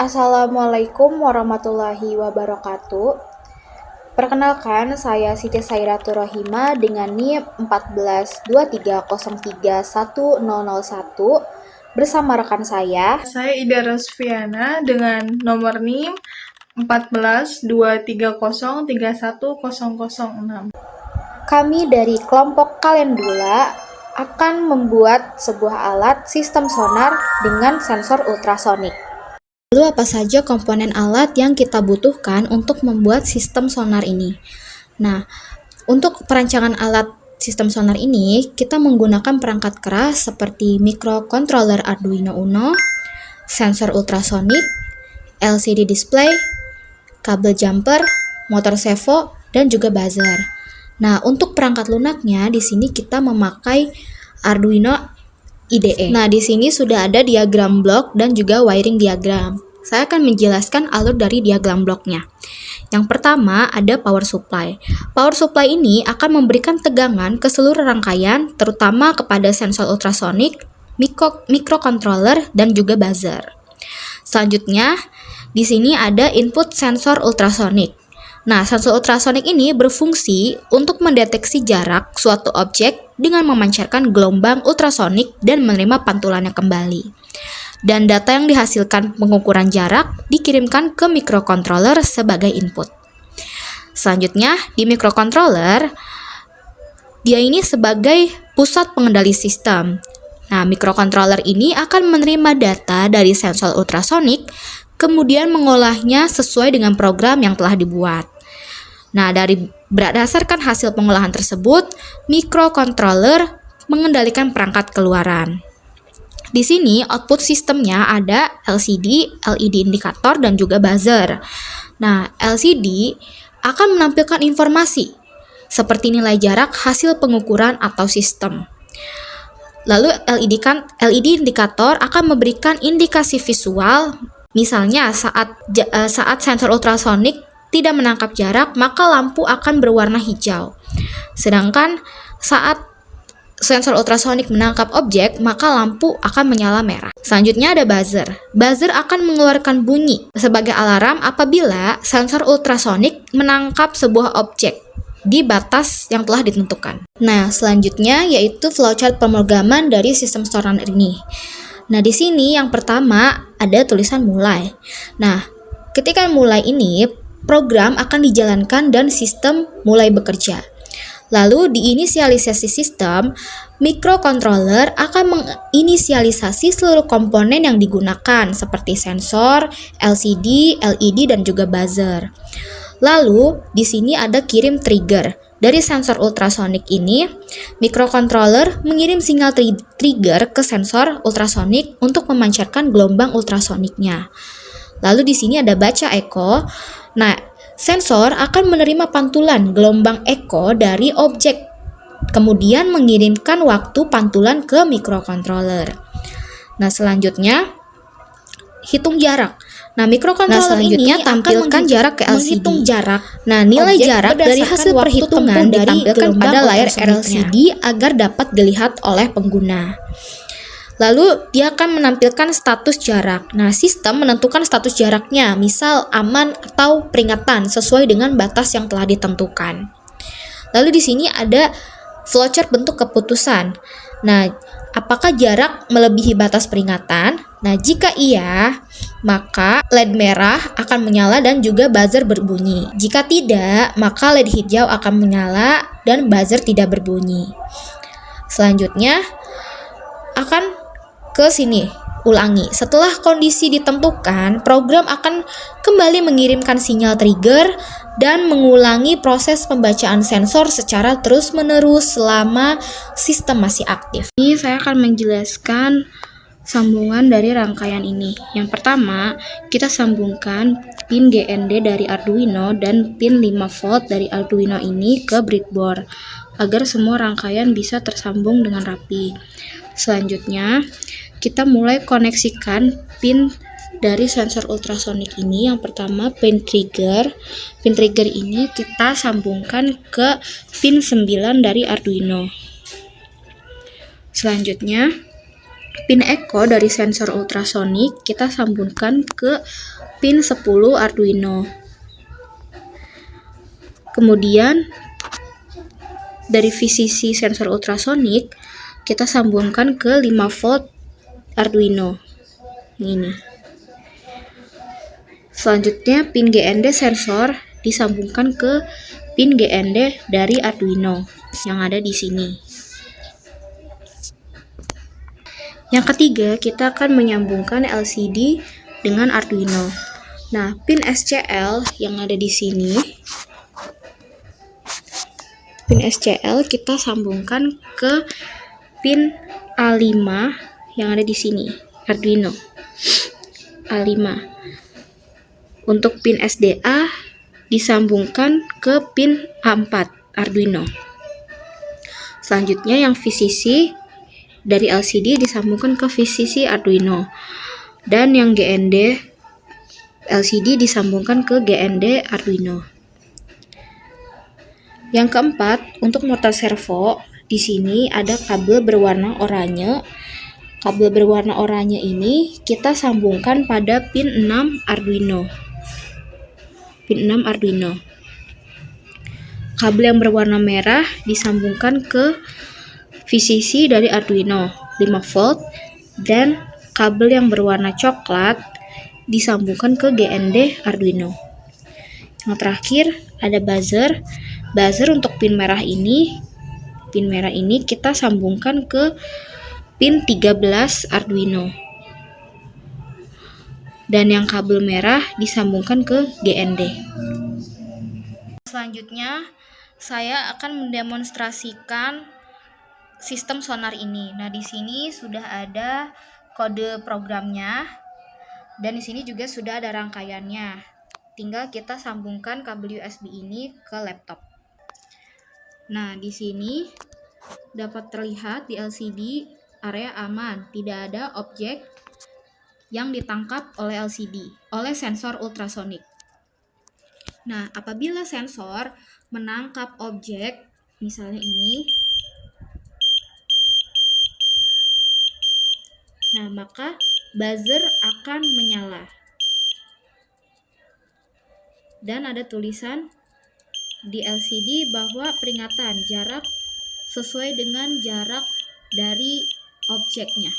Assalamualaikum warahmatullahi wabarakatuh. Perkenalkan, saya Siti Sairatul Rohima dengan NIM 142303101 bersama rekan saya. Saya Ida Rosfiana dengan nomor NIM 14230310006. Kami dari kelompok Kalendula akan membuat sebuah alat sistem sonar dengan sensor ultrasonik. Lalu apa saja komponen alat yang kita butuhkan untuk membuat sistem sonar ini? Nah, untuk perancangan alat sistem sonar ini, kita menggunakan perangkat keras seperti microcontroller Arduino Uno, sensor ultrasonik, LCD display, kabel jumper, motor servo, dan juga buzzer. Nah, untuk perangkat lunaknya di sini kita memakai Arduino IDE. Nah, di sini sudah ada diagram blok dan juga wiring diagram. Saya akan menjelaskan alur dari diagram bloknya. Yang pertama ada power supply. Power supply ini akan memberikan tegangan ke seluruh rangkaian, terutama kepada sensor ultrasonik, microcontroller, dan juga buzzer. Selanjutnya, di sini ada input sensor ultrasonik. Nah, sensor ultrasonik ini berfungsi untuk mendeteksi jarak suatu objek dengan memancarkan gelombang ultrasonik dan menerima pantulannya kembali. Dan data yang dihasilkan pengukuran jarak dikirimkan ke microcontroller sebagai input. Selanjutnya, di microcontroller, dia ini sebagai pusat pengendali sistem. Nah, microcontroller ini akan menerima data dari sensor ultrasonik, kemudian mengolahnya sesuai dengan program yang telah dibuat. Nah, berdasarkan hasil pengolahan tersebut, microcontroller mengendalikan perangkat keluaran. Di sini output sistemnya ada LCD, LED indikator, dan juga buzzer. Nah, LCD akan menampilkan informasi seperti nilai jarak hasil pengukuran atau sistem. Lalu LED indikator akan memberikan indikasi visual, misalnya saat sensor ultrasonik tidak menangkap jarak, maka lampu akan berwarna hijau. Sedangkan saat sensor ultrasonik menangkap objek, maka lampu akan menyala merah. Selanjutnya ada buzzer. Buzzer akan mengeluarkan bunyi sebagai alarm apabila sensor ultrasonik menangkap sebuah objek di batas yang telah ditentukan. Nah, selanjutnya yaitu flowchart pemrograman dari sistem sonar ini. Nah, di sini yang pertama ada tulisan mulai. Nah, ketika mulai ini, program akan dijalankan dan sistem mulai bekerja. Lalu diinisialisasi sistem, microcontroller akan menginisialisasi seluruh komponen yang digunakan seperti sensor, LCD, LED, dan juga buzzer. Lalu di sini ada kirim trigger. Dari sensor ultrasonik ini, microcontroller mengirim sinyal trigger ke sensor ultrasonik untuk memancarkan gelombang ultrasoniknya. Lalu di sini ada baca echo. Nah, sensor akan menerima pantulan gelombang echo dari objek, kemudian mengirimkan waktu pantulan ke microcontroller. Nah, selanjutnya hitung jarak. Nah, microcontroller ini tampilkan jarak ke LCD. Menghitung jarak. Nah, nilai jarak dari hasil perhitungan ditampilkan pada layar LCD agar dapat dilihat oleh pengguna. Lalu dia akan menampilkan status jarak. Nah, sistem menentukan status jaraknya, misal aman atau peringatan sesuai dengan batas yang telah ditentukan. Lalu di sini ada flowchart bentuk keputusan. Nah, apakah jarak melebihi batas peringatan? Nah, jika iya, maka LED merah akan menyala dan juga buzzer berbunyi. Jika tidak, maka LED hijau akan menyala dan buzzer tidak berbunyi. Selanjutnya akan ke sini, ulangi. Setelah kondisi ditentukan, program akan kembali mengirimkan sinyal trigger dan mengulangi proses pembacaan sensor secara terus-menerus selama sistem masih aktif. Ini saya akan menjelaskan sambungan dari rangkaian ini. Yang pertama, kita sambungkan pin GND dari Arduino dan pin 5 volt dari Arduino ini ke breadboard agar semua rangkaian bisa tersambung dengan rapi. Selanjutnya, kita mulai koneksikan pin dari sensor ultrasonik ini. Yang pertama pin trigger. Pin trigger ini kita sambungkan ke pin 9 dari Arduino. Selanjutnya pin echo dari sensor ultrasonik kita sambungkan ke pin 10 Arduino. Kemudian dari VCC sensor ultrasonik kita sambungkan ke 5 volt Arduino. Ini. Selanjutnya pin GND sensor disambungkan ke pin GND dari Arduino yang ada di sini. Yang ketiga, kita akan menyambungkan LCD dengan Arduino. Nah, pin SCL yang ada di sini, pin SCL kita sambungkan ke pin A5 yang ada di sini, Arduino. A5. Untuk pin SDA disambungkan ke pin A4 Arduino. Selanjutnya yang VCC dari LCD disambungkan ke VCC Arduino. Dan yang GND LCD disambungkan ke GND Arduino. Yang keempat, untuk motor servo, di sini ada kabel berwarna oranye. Kabel berwarna oranye ini kita sambungkan pada pin 6 Arduino. Pin 6 Arduino. Kabel yang berwarna merah disambungkan ke VCC dari Arduino 5 volt, dan kabel yang berwarna coklat disambungkan ke GND Arduino. Yang terakhir ada buzzer. Buzzer untuk pin merah ini kita sambungkan ke pin 13 Arduino. Dan yang kabel merah disambungkan ke GND. Selanjutnya, saya akan mendemonstrasikan sistem sonar ini. Nah, di sini sudah ada kode programnya dan di sini juga sudah ada rangkaiannya. Tinggal kita sambungkan kabel USB ini ke laptop. Nah, di sini dapat terlihat di LCD area aman, tidak ada objek yang ditangkap oleh LCD, oleh sensor ultrasonik. Nah, apabila sensor menangkap objek, misalnya ini, nah maka buzzer akan menyala. Dan ada tulisan di LCD bahwa peringatan jarak sesuai dengan jarak dari objeknya.